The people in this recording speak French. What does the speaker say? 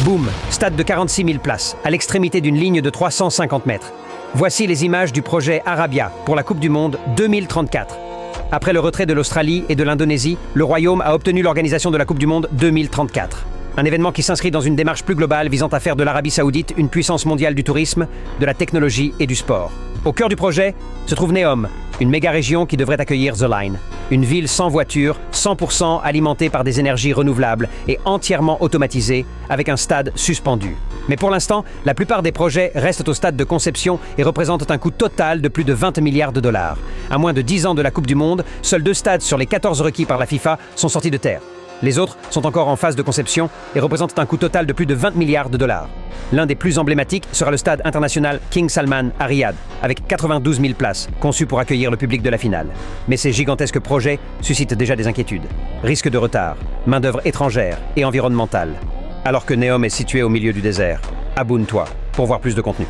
Boum, stade de 46 000 places, à l'extrémité d'une ligne de 350 mètres. Voici les images du projet Arabia pour la Coupe du Monde 2034. Après le retrait de l'Australie et de l'Indonésie, le Royaume a obtenu l'organisation de la Coupe du Monde 2034. Un événement qui s'inscrit dans une démarche plus globale visant à faire de l'Arabie Saoudite une puissance mondiale du tourisme, de la technologie et du sport. Au cœur du projet se trouve Neom, une méga-région qui devrait accueillir The Line. Une ville sans voiture, 100% alimentée par des énergies renouvelables et entièrement automatisée, avec un stade suspendu. Mais pour l'instant, la plupart des projets restent au stade de conception et représentent un coût total de plus de 20 milliards de dollars. À moins de 10 ans de la Coupe du Monde, seuls 2 stades sur les 14 requis par la FIFA sont sortis de terre. Les autres sont encore en phase de conception et représentent un coût total de plus de 20 milliards de dollars. L'un des plus emblématiques sera le stade international King Salman à Riyad, avec 92 000 places, conçu pour accueillir le public de la finale. Mais ces gigantesques projets suscitent déjà des inquiétudes. Risque de retard, main-d'œuvre étrangère et environnementale. Alors que Neom est situé au milieu du désert. Aboune-toi pour voir plus de contenu.